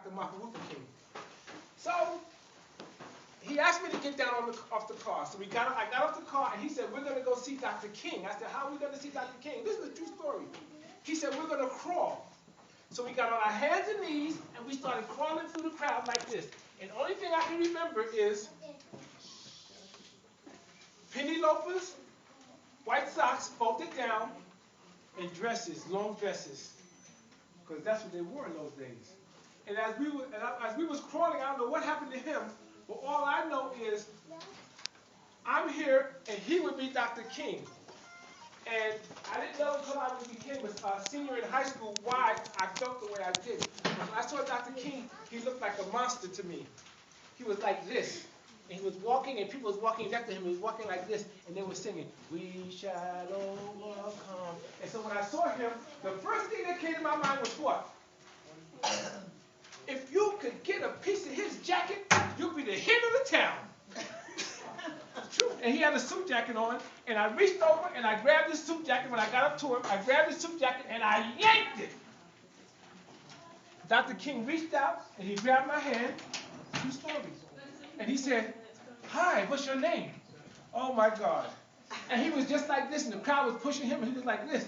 Dr. Martin Luther King. So he asked me to get down off the car. So I got off the car, and he said, we're going to go see Dr. King. I said, how are we going to see Dr. King? This is a true story. He said, we're going to crawl. So we got on our hands and knees, and we started crawling through the crowd like this. And the only thing I can remember is penny loafers, white socks folded down, and dresses, long dresses, because that's what they wore in those days. And as we was crawling, I don't know what happened to him, but all I know is I'm here, and he would be Dr. King. And I didn't know until I became a senior in high school why I felt the way I did. When I saw Dr. King, he looked like a monster to me. He was like this. And he was walking, and people was walking next to him. He was walking like this, and they were singing, "We shall overcome." And so when I saw him, the first thing that came to my mind was what? If you could get a piece of his jacket, you'd be the hit of the town. And he had a suit jacket on, and I reached over and I grabbed his suit jacket. When I got up to him, I grabbed his suit jacket and I yanked it. Dr. King reached out and he grabbed my hand. True stories. And he said, "Hi, what's your name?" Oh my God. And he was just like this, and the crowd was pushing him, and he was like this.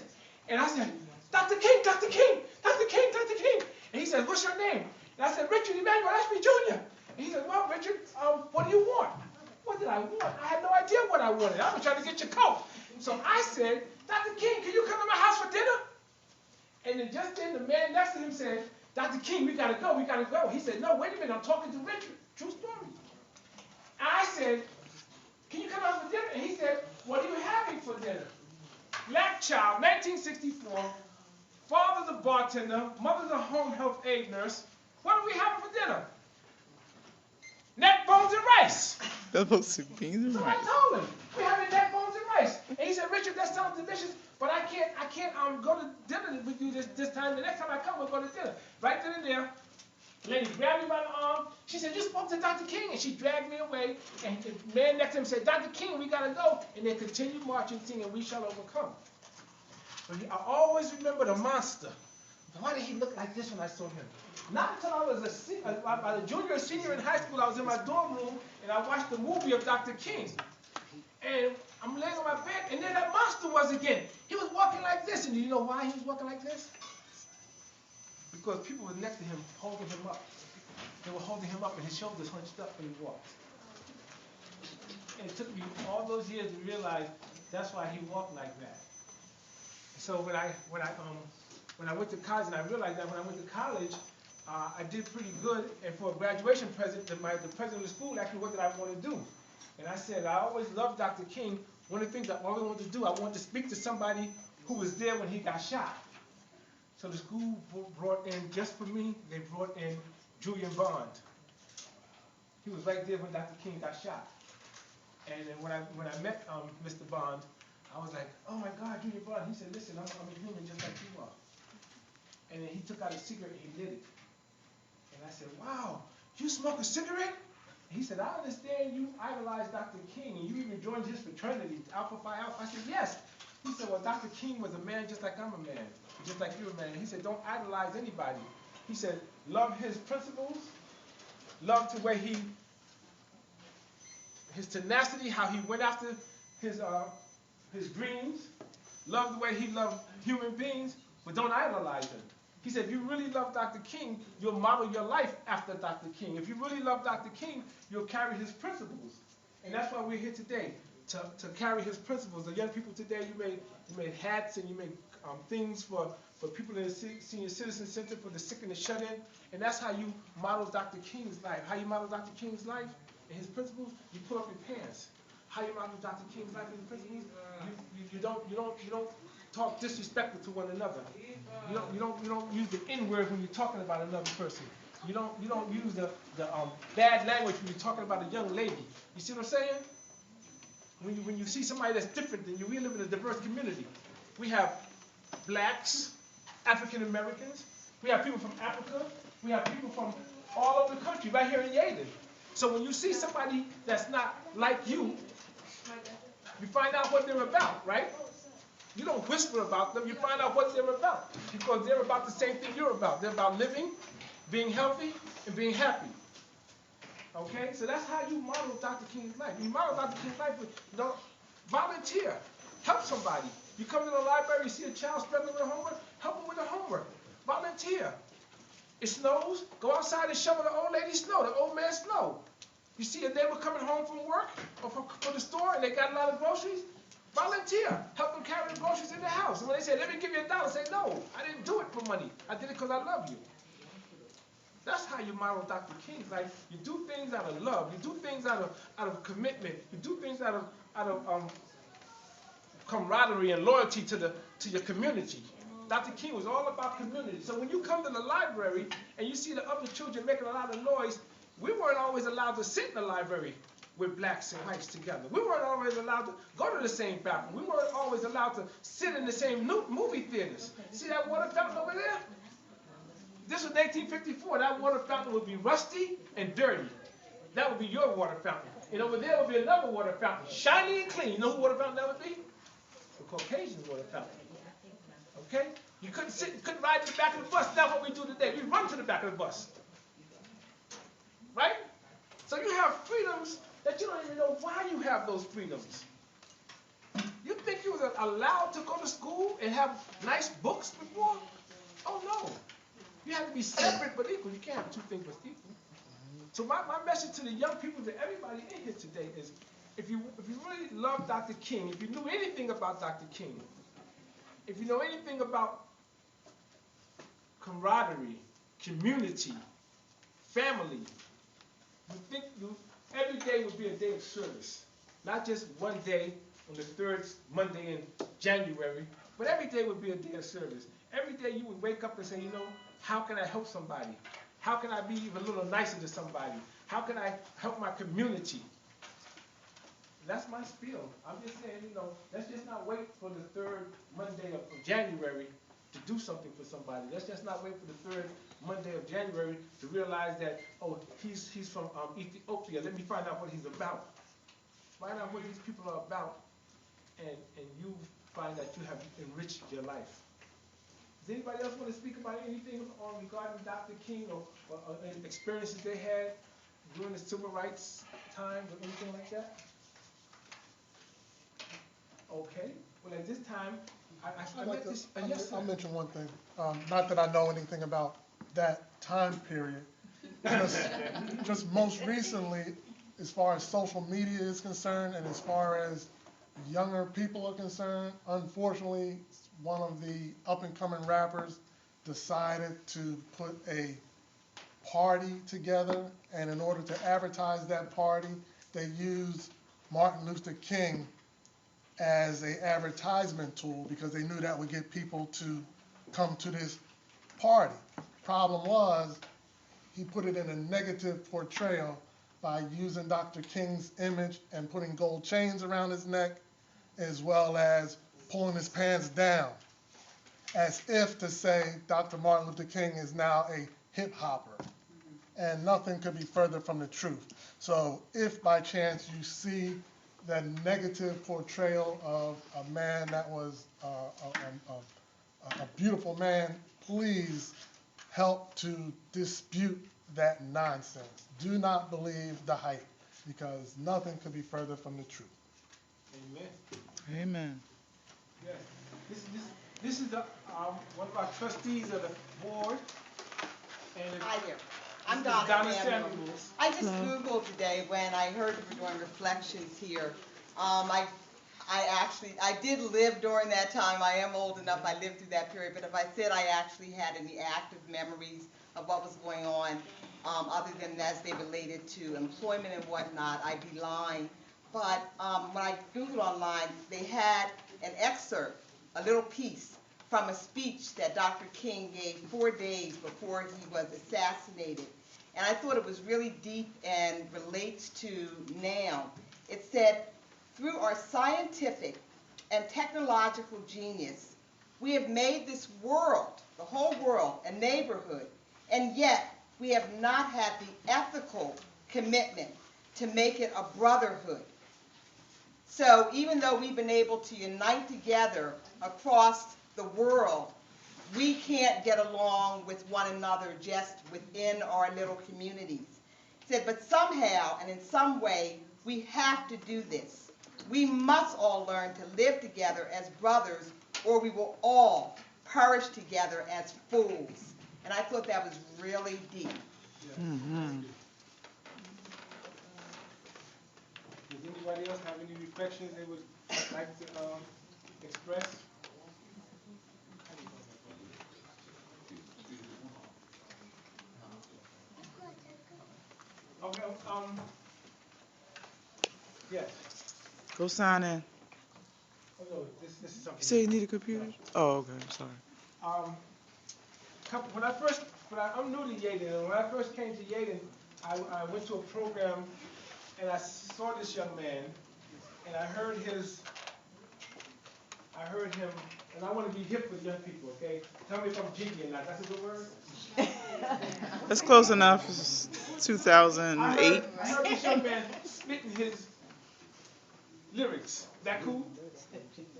And I said, "Dr. King, Dr. King, Dr. King, Dr. King." And he said, "What's your name?" And I said, "Richard Emmanuel Ashby Jr." And he said, "Well, Richard, what do you want?" What did I want? I had no idea what I wanted. I was trying to get your coat. So I said, "Dr. King, can you come to my house for dinner?" And then just then the man next to him said, "Dr. King, we gotta go, we gotta go." He said, "No, wait a minute, I'm talking to Richard." True story. I said, "Can you come out for dinner?" And he said, "What are you having for dinner?" Black child, 1964, father's a bartender, mother's a home health aide nurse. What are we having for dinner? Neck bones and rice. Those beans and So rice. I told him, we're having neck bones and rice. And he said, "Richard, that sounds delicious, but I can't go to dinner with you this time. The next time I come, we'll go to dinner." Right then and there, the lady grabbed me by the arm. She said, "You spoke to Dr. King," and she dragged me away. And the man next to him said, "Dr. King, we gotta go." And they continued marching, singing, "We shall overcome." But I always remember the monster. Why did he look like this when I saw him? Not until I was a junior or senior in high school, I was in my dorm room, and I watched the movie of Dr. King. And I'm laying on my bed, and there that monster was again. He was walking like this, and do you know why he was walking like this? Because people were next to him, holding him up. They were holding him up, and his shoulders hunched up when he walked. And it took me all those years to realize that's why he walked like that. So when I went to college, and I realized that when I went to college, I did pretty good. And for a graduation present, the president of the school asked me what did I want to do. And I said, I always loved Dr. King. One of the things I always wanted to do, I wanted to speak to somebody who was there when he got shot. So the school brought in, just for me, they brought in Julian Bond. He was right there when Dr. King got shot. And then when I met Mr. Bond, I was like, "Oh my God, Julian Bond." He said, "Listen, I'm a human just like you are." And then he took out a cigarette and he lit it. And I said, "Wow, you smoke a cigarette?" And he said, "I understand you idolize Dr. King and you even joined his fraternity, Alpha Phi Alpha." I said, "Yes." He said, "Well, Dr. King was a man just like I'm a man, just like you're a man." He said, "Don't idolize anybody." He said, "Love his principles, love the way his tenacity, how he went after his dreams, love the way he loved human beings, but don't idolize him." He said, "If you really love Dr. King, you'll model your life after Dr. King. If you really love Dr. King, you'll carry his principles." And that's why we're here today, to carry his principles. The young people today, you made hats and you made things for people in the Senior Citizen Center for the sick and the shut-in. And that's how you model Dr. King's life. How you model Dr. King's life and his principles, you pull up your pants. How you model Dr. King's life and his principles, you don't talk disrespectful to one another. You don't use the N-word when you're talking about another person. You don't use the bad language when you're talking about a young lady. You see what I'm saying? When you see somebody that's different than you, we live in a diverse community. We have blacks, African Americans, we have people from Africa, we have people from all over the country, right here in Yaden. So when you see somebody that's not like you find out what they're about, right? You don't whisper about them, you find out what they're about. Because they're about the same thing you're about. They're about living, being healthy, and being happy. Okay? So that's how you model Dr. King's life. You model Dr. King's life with, volunteer. Help somebody. You come to the library, you see a child struggling with homework, help them with the homework. Volunteer. It snows, go outside and shovel the old lady's snow, the old man's snow. You see a neighbor coming home from work or from the store and they got a lot of groceries, volunteer. Help them carry the groceries in the house. And when they say, let me give you $1, say, no, I didn't do it for money. I did it because I love you. That's how you model Dr. King's life. You do things out of love. You do things out of commitment. You do things out of camaraderie and loyalty to your community. Dr. King was all about community. So when you come to the library and you see the other children making a lot of noise, we weren't always allowed to sit in the library with blacks and whites together. We weren't always allowed to go to the same bathroom. We weren't always allowed to sit in the same movie theaters. See that water fountain over there? This was 1854. That water fountain would be rusty and dirty. That would be your water fountain. And over there would be another water fountain, shiny and clean. You know who water fountain that would be? The Caucasian water fountain. Okay? You couldn't ride to the back of the bus. That's what we do today. We run to the back of the bus. Right? So you have freedoms that you don't even know why you have those freedoms. You think you were allowed to go to school and have nice books before? Oh no. You have to be separate but equal. You can't have two things but equal. So my message to the young people, to everybody in here today is, if you really love Dr. King, if you knew anything about Dr. King, if you know anything about camaraderie, community, family, you think every day would be a day of service. Not just one day on the third Monday in January, but every day would be a day of service. Every day you would wake up and say, how can I help somebody? How can I be even a little nicer to somebody? How can I help my community? That's my spiel. I'm just saying, let's just not wait for the third Monday of January to do something for somebody. Let's just not wait for the third Monday of January to realize that, oh, he's from Ethiopia. Let me find out what he's about. Find out what these people are about, and you find that you have enriched your life. Does anybody else want to speak about anything regarding Dr. King or experiences they had during the civil rights times or anything like that? Okay. Well, at this time, I'll mention one thing. Not that I know anything about that time period. Just most recently, as far as social media is concerned and as far as younger people are concerned, unfortunately, one of the up-and-coming rappers decided to put a party together, and in order to advertise that party, they used Martin Luther King as an advertisement tool because they knew that would get people to come to this party. Problem was, he put it in a negative portrayal by using Dr. King's image and putting gold chains around his neck, as well as pulling his pants down, as if to say Dr. Martin Luther King is now a hip hopper. And nothing could be further from the truth. So if by chance you see that negative portrayal of a man that was a beautiful man, please help to dispute that nonsense. Do not believe the hype, because nothing could be further from the truth. Amen. Amen. Yes. This is one of our trustees of the board. And Hi there. I'm Donna Samuels. I just Hello. Googled today when I heard you were doing reflections here. I did live during that time. I am old enough. I lived through that period. But if I said I actually had any active memories of what was going on, other than as they related to employment and whatnot, I'd be lying. But when I Googled online, they had an excerpt, a little piece from a speech that Dr. King gave 4 days before he was assassinated. And I thought it was really deep and relates to now. It said, through our scientific and technological genius, we have made this world, the whole world, a neighborhood, and yet we have not had the ethical commitment to make it a brotherhood. So even though we've been able to unite together across the world we can't get along with one another just within our little communities. He said, but somehow and in some way, we have to do this. We must all learn to live together as brothers, or we will all perish together as fools. And I thought that was really deep. Mm-hmm. Does anybody else have any reflections they would like to express? Okay, yes. Go sign in. Oh, no, this is something. You say you need a computer? Oh, okay. I'm sorry. I'm new to Yaden, and when I first came to Yaden, I went to a program, and I saw this young man, and I heard him, and I want to be hip with young people, okay? Tell me if I'm jiggy or not. That's a good word? That's close enough. It's 2008. I heard this young man spitting his lyrics. That cool?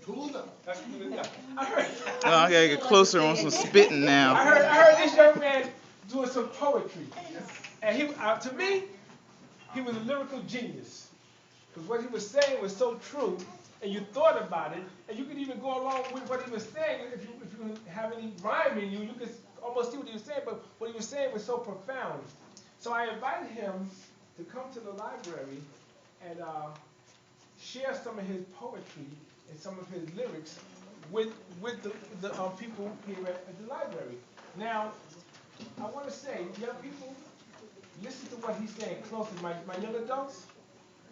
Cool enough. That's cool enough. I heard. Well, I gotta get closer on some spitting now. I heard this young man doing some poetry, and to me, he was a lyrical genius. Because what he was saying was so true, and you thought about it, and you could even go along with what he was saying. If you have any rhyme in you, you could almost see what he was saying, but what he was saying was so profound. So I invited him to come to the library and share some of his poetry and some of his lyrics with the people here at the library. Now, I want to say, young people, listen to what he's saying closely. My young adults,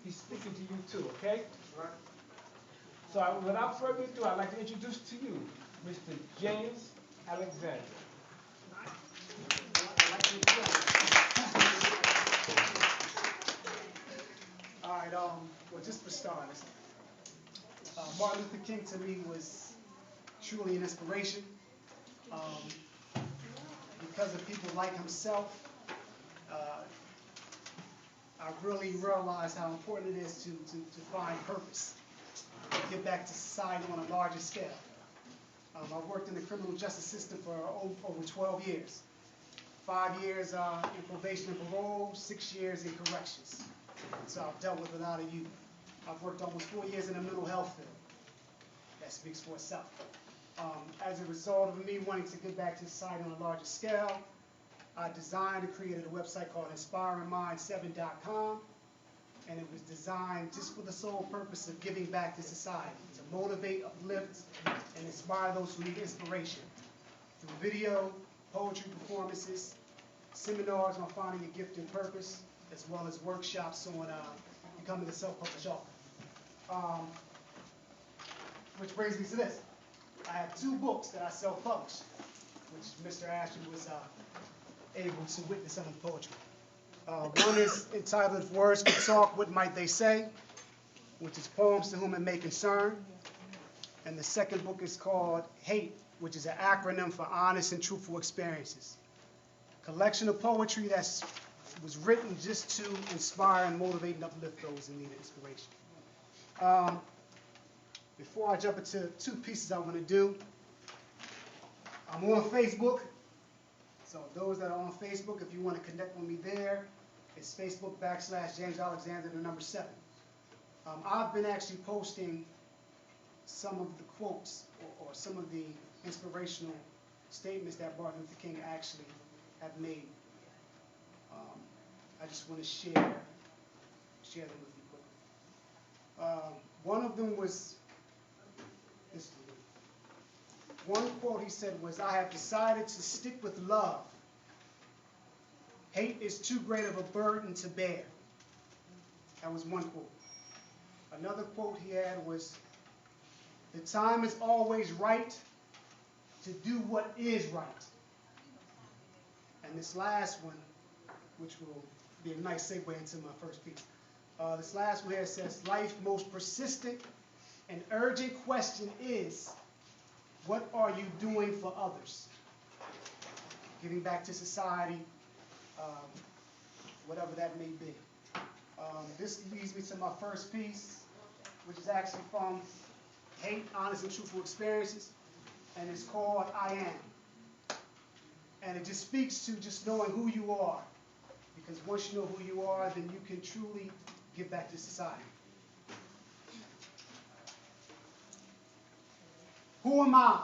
he's speaking to you too, okay? So without further ado, I'd like to introduce to you Mr. James Alexander. All right, well, just for starters, Martin Luther King to me was truly an inspiration. Because of people like himself, I really realized how important it is to find purpose, to give back to society on a larger scale. I've worked in the criminal justice system for over 12 years. 5 years in probation and parole, 6 years in corrections. So I've dealt with a lot of youth. I've worked almost 4 years in the mental health field. That speaks for itself. As a result of me wanting to give back to society on a larger scale, I designed and created a website called InspiringMind7.com, and it was designed just for the sole purpose of giving back to society, to motivate, uplift, and inspire those who need inspiration through video, poetry performances, seminars on finding a gift and purpose, as well as workshops on becoming a self-published author. Which brings me to this. I have 2 books that I self-published, which Mr. Ashby was able to witness some of the poetry. One is entitled Words Could Talk, What Might They Say, which is poems to whom it may concern. And the second book is called Hate, which is an acronym for Honest and Truthful Experiences. Collection of poetry that was written just to inspire and motivate and uplift those in need of inspiration. Before I jump into 2 pieces I want to do, I'm on Facebook. So those that are on Facebook, if you want to connect with me there, it's Facebook.com/James Alexander, the number 7. I've been actually posting some of the quotes or some of the inspirational statements that Martin Luther King actually have made. I just want to share them with you quickly. One of them was this. One quote he said was, "I have decided to stick with love. Hate is too great of a burden to bear." That was one quote. Another quote he had was, "The time is always right to do what is right." And this last one, which will be a nice segue into my first piece. This last one here says, "Life's most persistent and urgent question is, what are you doing for others?" Giving back to society, whatever that may be. This leads me to my first piece, which is actually from Hate, Honest and Truthful Experiences, and it's called I Am. And it just speaks to just knowing who you are. Because once you know who you are, then you can truly give back to society. Who am I?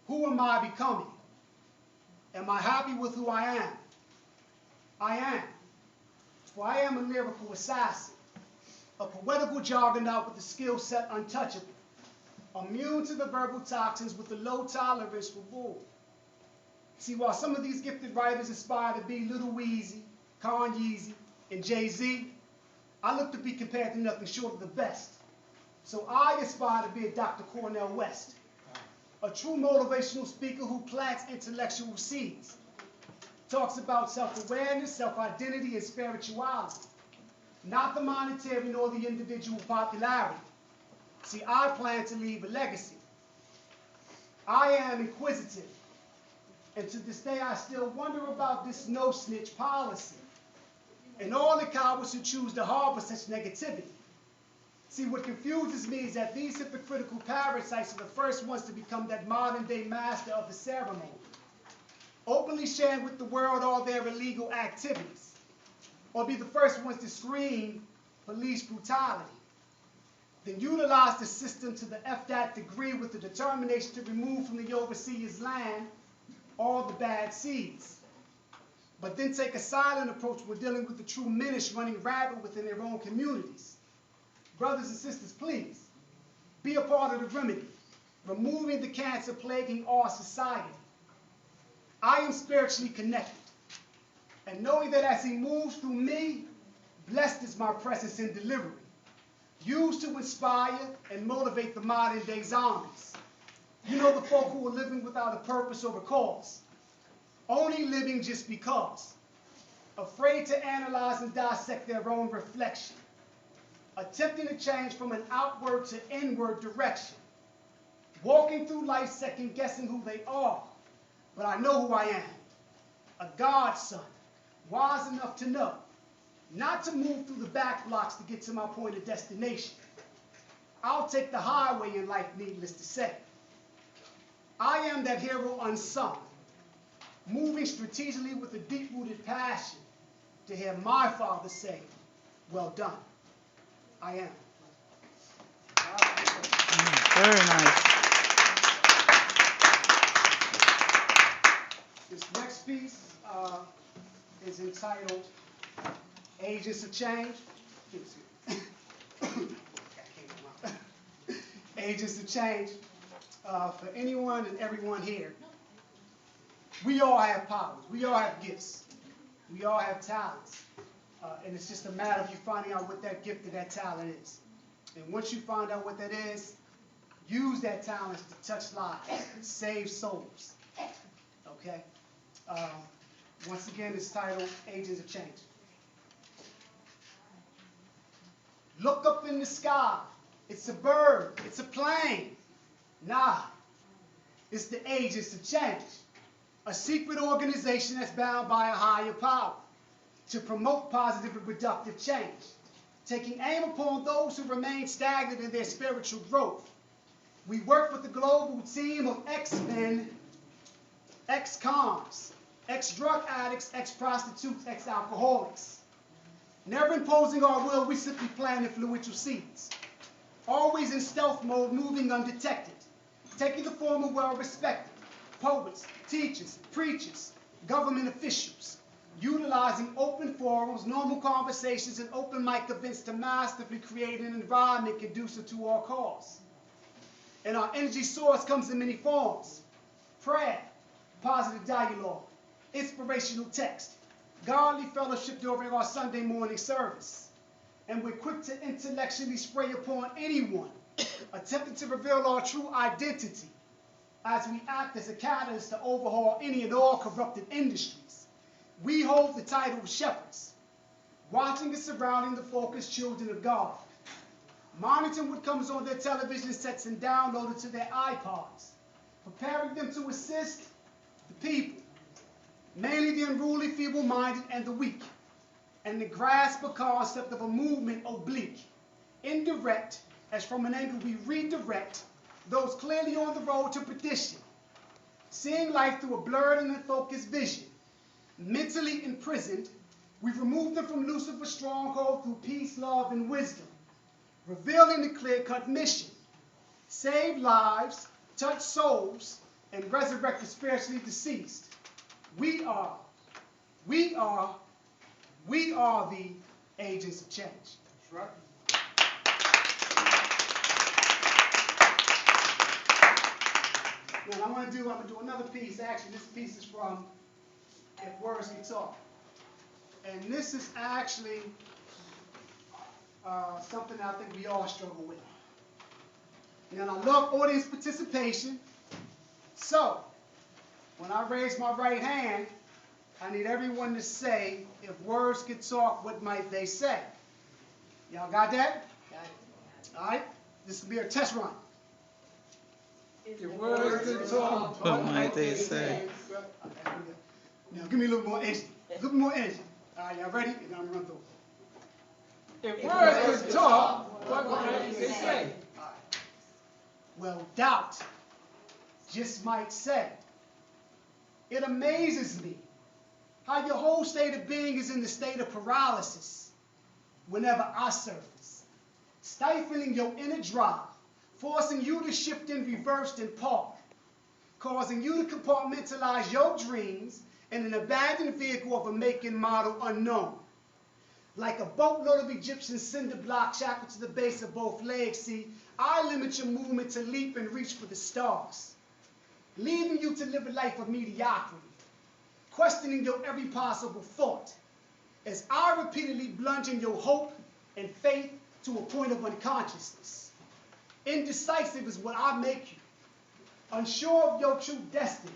Who am I becoming? Am I happy with who I am? I am. For I am a lyrical assassin, a poetical juggernaut with a skill set untouchable, immune to the verbal toxins with a low tolerance for bull. See, while some of these gifted writers aspire to be Little Weezy, Kanye, and Jay-Z, I look to be compared to nothing short of the best. So I aspire to be a Dr. Cornel West, a true motivational speaker who plants intellectual seeds, talks about self-awareness, self-identity, and spirituality, not the monetary nor the individual popularity. See, I plan to leave a legacy. I am inquisitive, and to this day I still wonder about this no-snitch policy and all the cowards who choose to harbor such negativity. See, what confuses me is that these hypocritical parasites are the first ones to become that modern-day master of the ceremony, openly sharing with the world all their illegal activities, or be the first ones to scream police brutality, then utilize the system to the F-that degree with the determination to remove from the overseer's land all the bad seeds, but then take a silent approach when dealing with the true menace running rampant within their own communities. Brothers and sisters, please, be a part of the remedy, removing the cancer plaguing our society. I am spiritually connected, and knowing that as he moves through me, blessed is my presence in delivery, used to inspire and motivate the modern day zombies. You know, the folk who are living without a purpose or a cause, only living just because, afraid to analyze and dissect their own reflection, attempting to change from an outward to inward direction, walking through life second-guessing who they are. But I know who I am, a godson, wise enough to know not to move through the back blocks to get to my point of destination. I'll take the highway in life, needless to say. I am that hero unsung, moving strategically with a deep-rooted passion to hear my father say, well done. I am. Very nice. This next piece is entitled Agents of Change. Agents of Change. For anyone and everyone here, we all have powers. We all have gifts. We all have talents. And it's just a matter of you finding out what that gift or that talent is. And once you find out what that is, use that talent to touch lives, save souls. Okay? Once again, it's titled Agents of Change. Look up in the sky. It's a bird. It's a plane. Nah. It's the Agents of Change, a secret organization that's bound by a higher power to promote positive and productive change, taking aim upon those who remain stagnant in their spiritual growth. We work with a global team of ex-men, ex-cons, ex-drug addicts, ex-prostitutes, ex-alcoholics. Never imposing our will, we simply plant influential seeds. Always in stealth mode, moving undetected, taking the form of well-respected poets, teachers, preachers, government officials, utilizing open forums, normal conversations, and open mic events to masterfully create an environment conducive to our cause. And our energy source comes in many forms: prayer, positive dialogue, inspirational text, godly fellowship during our Sunday morning service. And we're quick to intellectually spray upon anyone attempting to reveal our true identity as we act as a catalyst to overhaul any and all corrupted industries. We hold the title of shepherds, watching and surrounding the focused children of God, monitoring what comes on their television sets and downloaded to their iPods, preparing them to assist the people, mainly the unruly, feeble-minded, and the weak, and to grasp a concept of a movement oblique, indirect, as from an angle we redirect those clearly on the road to perdition, seeing life through a blurred and unfocused vision. Mentally imprisoned, we've removed them from Lucifer's stronghold through peace, love, and wisdom, revealing the clear-cut mission: save lives, touch souls, and resurrect the spiritually deceased. We are the agents of change. That's right. Now I'm gonna do another piece. Actually, this piece is from If Words Could Talk. And this is actually something I think we all struggle with. Now, I love audience participation. So, when I raise my right hand, I need everyone to say, if words could talk, what might they say? Y'all got that? Got it. All right? This will be a test run. If words could talk, What might they say? Okay, now, give me a little more energy. A little more energy. All right, y'all ready? And I'm going to run through. If words could talk, what might they say? All right. Well, doubt just might say, it amazes me how your whole state of being is in the state of paralysis whenever I surface, stifling your inner drive, forcing you to shift in reverse and park, causing you to compartmentalize your dreams in an abandoned vehicle of a make and model unknown. Like a boatload of Egyptian cinder blocks shackled to the base of both legs, see, I limit your movement to leap and reach for the stars, leaving you to live a life of mediocrity, questioning your every possible thought, as I repeatedly plunge in your hope and faith to a point of unconsciousness. Indecisive is what I make you, unsure of your true destiny.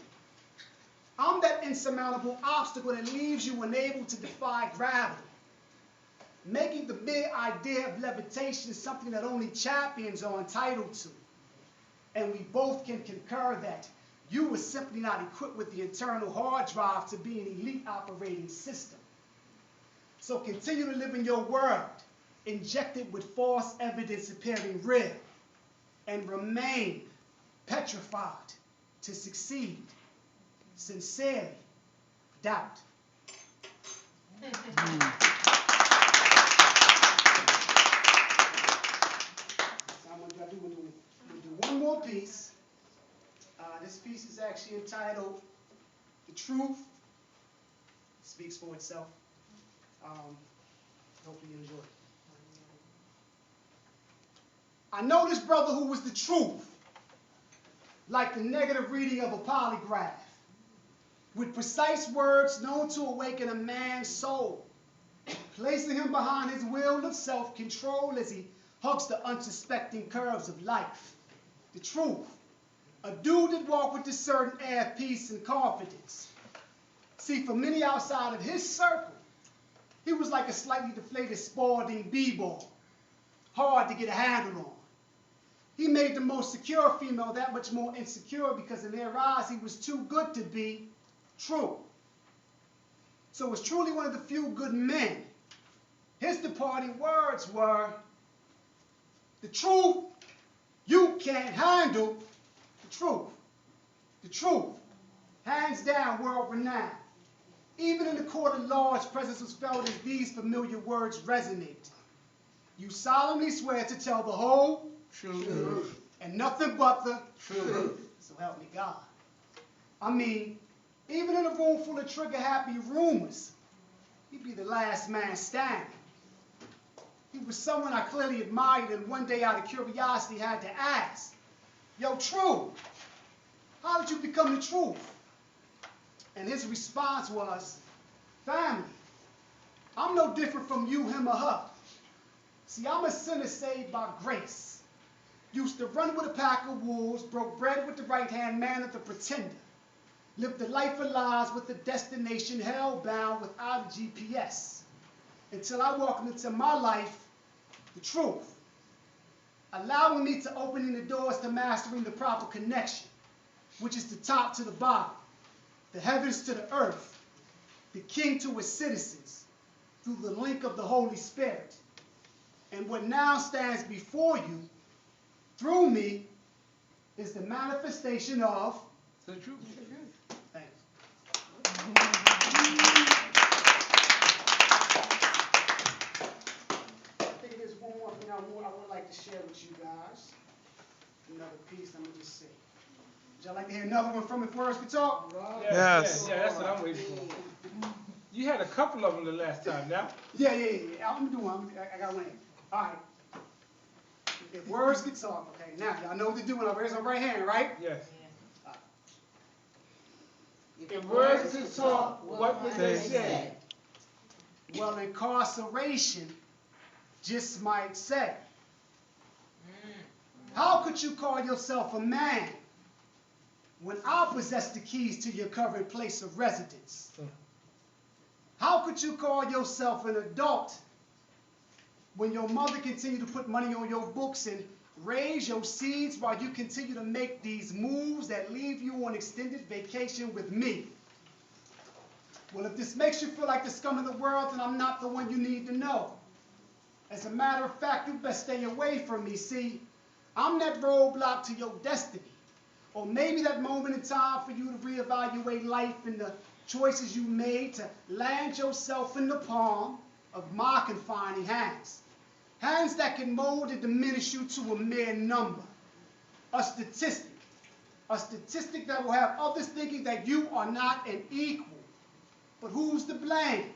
I'm that insurmountable obstacle that leaves you unable to defy gravity, making the mere idea of levitation something that only champions are entitled to. And we both can concur that you were simply not equipped with the internal hard drive to be an elite operating system. So continue to live in your world, injected with false evidence appearing real, and remain petrified to succeed. Sincerely, doubt. So we'll do one more piece. This piece is actually entitled "The Truth Speaks for Itself." Hopefully you enjoy it. I know this brother who was the truth, like the negative reading of a polygraph, with precise words known to awaken a man's soul, placing him behind his will of self-control as he hugs the unsuspecting curves of life. The truth, a dude that walked with a certain air of peace and confidence. See, for many outside of his circle, he was like a slightly deflated Spalding b-ball, hard to get a handle on. He made the most secure female that much more insecure because in their eyes he was too good to be true. So was truly one of the few good men. His departing words were, the truth, you can't handle the truth. The truth, hands down, world renowned. Even in the court of law, his presence was felt as these familiar words resonate. You solemnly swear to tell the whole truth and nothing but the truth. So help me God. I mean, even in a room full of trigger-happy rumors, he'd be the last man standing. He was someone I clearly admired, and one day out of curiosity had to ask, yo, True, how did you become the truth? And his response was, family, I'm no different from you, him, or her. See, I'm a sinner saved by grace. Used to run with a pack of wolves, broke bread with the right-hand man of the pretender. Lived a life of lies with a destination hell-bound without a GPS. Until I walked into my life, the truth. Allowing me to opening the doors to mastering the proper connection, which is the top to the bottom, the heavens to the earth, the king to his citizens, through the link of the Holy Spirit. And what now stands before you, through me, is the manifestation of The truth. Thanks. I think there's one more thing I would like to share with you guys. Another piece, let me just see. Would y'all like to hear another one from me first we talk? Yes. Yeah, that's what I'm waiting for. You had a couple of them the last time, now? Yeah. I'm doing one. I got one. All right. If words could talk, okay. Now, y'all know what to do when I raise my right hand, right? Yes. All right. If words could talk, what would they say? Well, incarceration just might say, how could you call yourself a man when I possess the keys to your current place of residence? How could you call yourself an adult when your mother continued to put money on your books and raise your seeds while you continue to make these moves that leave you on extended vacation with me? Well, if this makes you feel like the scum of the world, then I'm not the one you need to know. As a matter of fact, you best stay away from me. See, I'm that roadblock to your destiny. Or maybe that moment in time for you to reevaluate life and the choices you made to land yourself in the palm of my confining hands. Hands that can mold and diminish you to a mere number. A statistic that will have others thinking that you are not an equal. But who's to blame?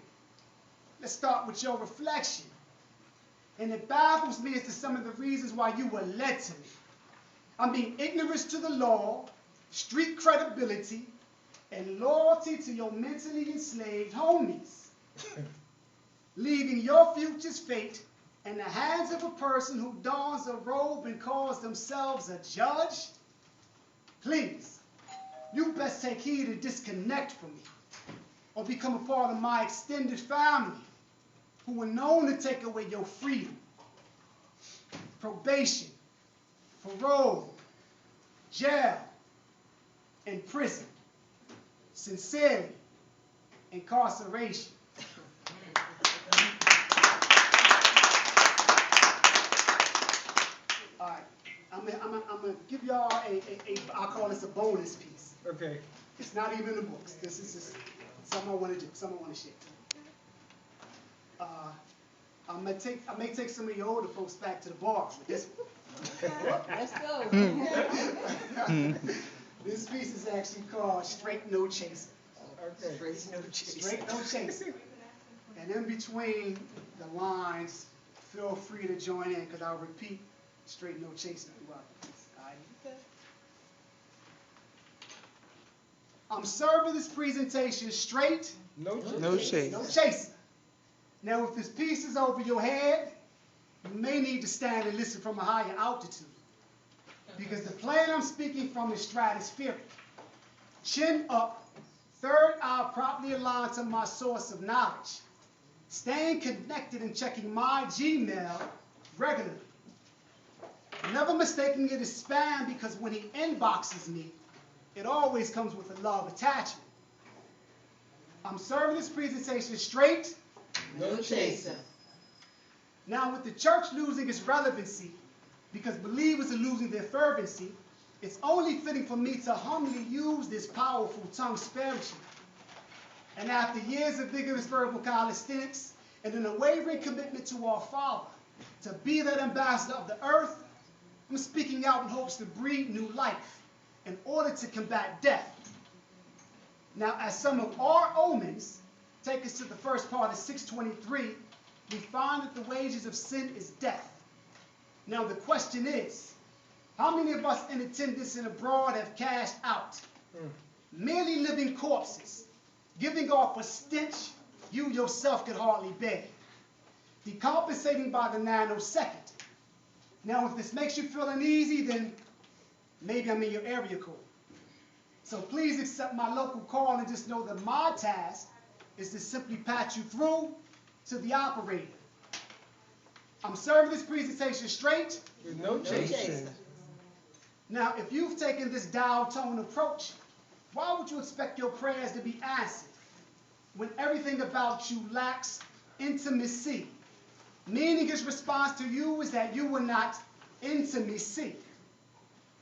Let's start with your reflection. And it baffles me as to some of the reasons why you were led to me. I mean, ignorance to the law, street credibility, and loyalty to your mentally enslaved homies. Leaving your future's fate in the hands of a person who dons a robe and calls themselves a judge? Please, you best take heed and disconnect from me, or become a part of my extended family, who were known to take away your freedom, probation, parole, jail, and prison. Sincerely, incarceration. All right, I'm gonna give y'all I'll call this a bonus piece. Okay. It's not even in the books. This is just something I want to do, something I want to share. I may take some of your older folks back to the bar with this one. Let's go. This piece is actually called Straight No Chaser. Okay. Straight No Chaser. And in between the lines, feel free to join in because I'll repeat Straight No Chaser throughout the piece. All right? I'm serving this presentation straight. No shade. No chaser. Now, if this piece is over your head, you may need to stand and listen from a higher altitude. Because the plane I'm speaking from is stratospheric. Chin up, third eye properly aligned to my source of knowledge. Staying connected and checking my Gmail regularly. Never mistaking it as spam, because when he inboxes me, it always comes with a love attachment. I'm serving this presentation straight. No chaser. Now, with the church losing its relevancy because believers are losing their fervency, it's only fitting for me to humbly use this powerful tongue spiritually. And after years of vigorous verbal calisthenics and an unwavering commitment to our Father, to be that ambassador of the earth, I'm speaking out in hopes to breathe new life in order to combat death. Now, as some of our omens take us to the first part of 623, we find that the wages of sin is death. Now the question is, how many of us in attendance and abroad have cashed out? Merely living corpses, giving off a stench you yourself could hardly bear, decompensating by the nanosecond. Now if this makes you feel uneasy, then maybe I'm in your area code. So please accept my local call and just know that my task is to simply patch you through to the operator. I'm serving this presentation straight. With no chaser. Now, if you've taken this dial tone approach, why would you expect your prayers to be answered when everything about you lacks intimacy? Meaning his response to you is that you will not intimacy.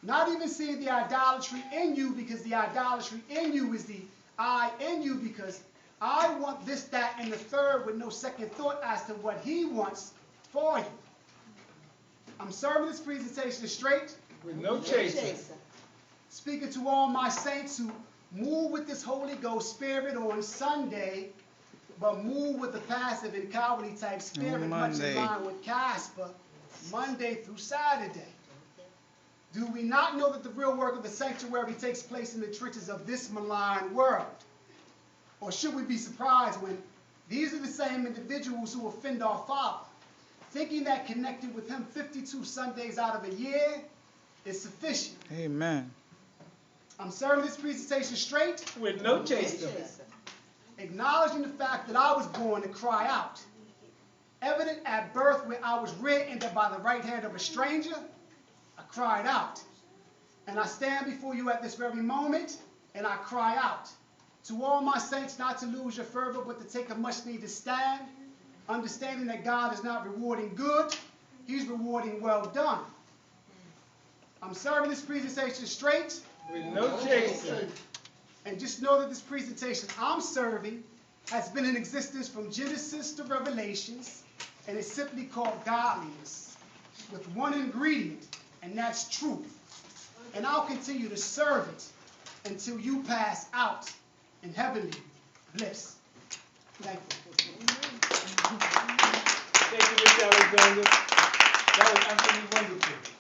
Not even seeing the idolatry in you, because the idolatry in you is the I in you, because I want this, that, and the third with no second thought as to what he wants for you. I'm serving this presentation straight, with no chaser. speaking to all my saints who move with this Holy Ghost spirit on Sunday, but move with the passive and cowardly type spirit, much in line with Casper, Monday through Saturday. Do we not know that the real work of the sanctuary takes place in the trenches of this malign world? Or should we be surprised when these are the same individuals who offend our Father, thinking that connecting with him 52 Sundays out of a year is sufficient? Amen. I'm serving this presentation straight, With no chaser. acknowledging the fact that I was born to cry out. Evident at birth, where I was rear-ended by the right hand of a stranger, I cried out. And I stand before you at this very moment, and I cry out. To all my saints, not to lose your fervor, but to take a much-needed stand, understanding that God is not rewarding good, he's rewarding well done. I'm serving this presentation straight, With no chaser. and just know that this presentation I'm serving has been in existence from Genesis to Revelations, and it's simply called godliness, with one ingredient, and that's truth. And I'll continue to serve it until you pass out in heavenly bliss. Thank you. Thank you, Mr. Alexander. That was absolutely wonderful.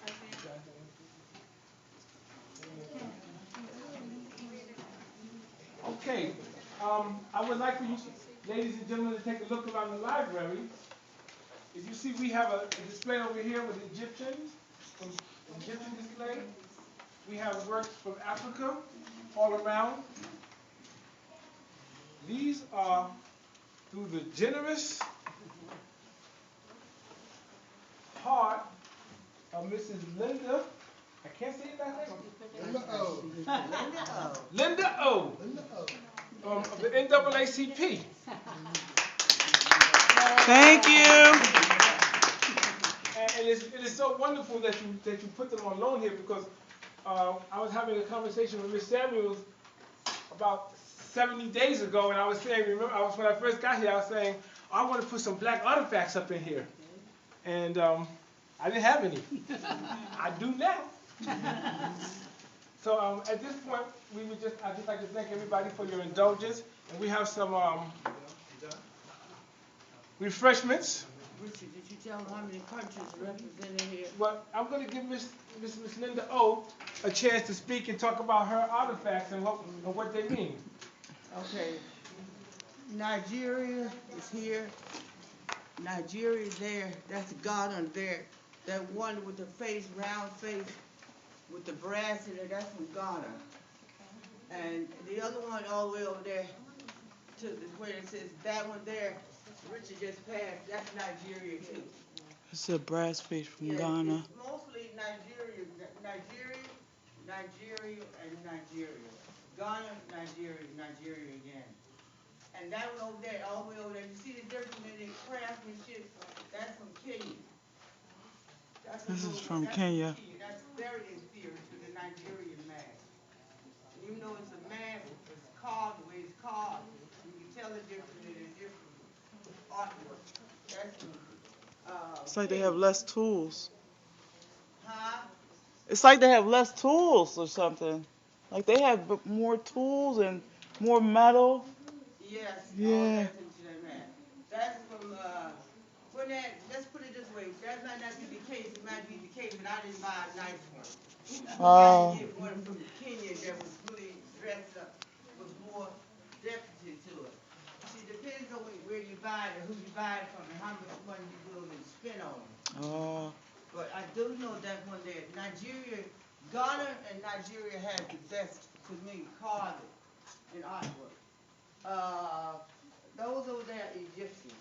Okay, I would like for you, ladies and gentlemen, to take a look around the library. As you see, we have a display over here with Egyptians, an Egyptian display. We have works from Africa all around. These are through the generous heart of Mrs. Linda. I can't say it that way. Linda O. Of the NAACP. Thank you. And it is so wonderful that you put them on loan here, because I was having a conversation with Miss Samuels about 70 days ago, and I was saying, remember, when I first got here, I was saying, I want to put some black artifacts up in here. And I didn't have any. I do now. So at this point, I'd just like to thank everybody for your indulgence, and we have some refreshments. Richard, did you tell them how many countries are represented here? Well, I'm going to give Miss Linda O a chance to speak and talk about her artifacts and what they mean. Okay. Nigeria is here. Nigeria is there. That's Ghana there. That one with the face, round face, with the brass in it, that's from Ghana. And the other one all the way over there to where it says that one there, Richard just passed, that's Nigeria too. It's a brass face from Yeah, Ghana. it's mostly Nigeria, and Nigeria. Ghana, Nigeria again. And that one over there, all the way over there, you see the difference in the craftsmanship? That's from Kenya. This is from Kenya. That's very inferior to the Nigerian mask. Even though it's a mask, it's carved the way it's carved. You can tell the difference in the different artwork. That's from, It's like they have less tools. huh? It's like they have less tools or something. Like they have more tools and more metal. Yes. Yeah. All that's into that mask. That's from, let's put it this way. That might not be the case. It might be the case, but I didn't buy a nice one. I did get one from Kenya that was really dressed up, with more depth to it. See, it depends on where you buy it, or who you buy it from, and how much money you're willing to spend on it. But I do know that one there, Nigeria, Ghana and Nigeria has the best, to me, carving and artwork. Those over there are Egyptian.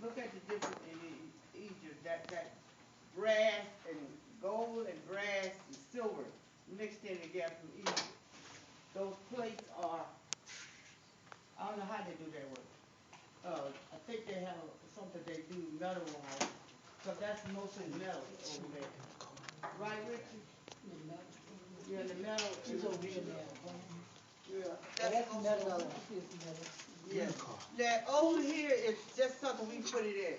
Look at the difference in Egypt, that brass and gold and brass and silver mixed in together from Egypt. Those plates are, I don't know how they do that work. I think they have something they do metal on, because that's mostly metal over there. Right, Richard? You're in the metal. She's over here now. Yeah. That's also metal, metal. she's metal. Yeah. That over here is just something we put it in.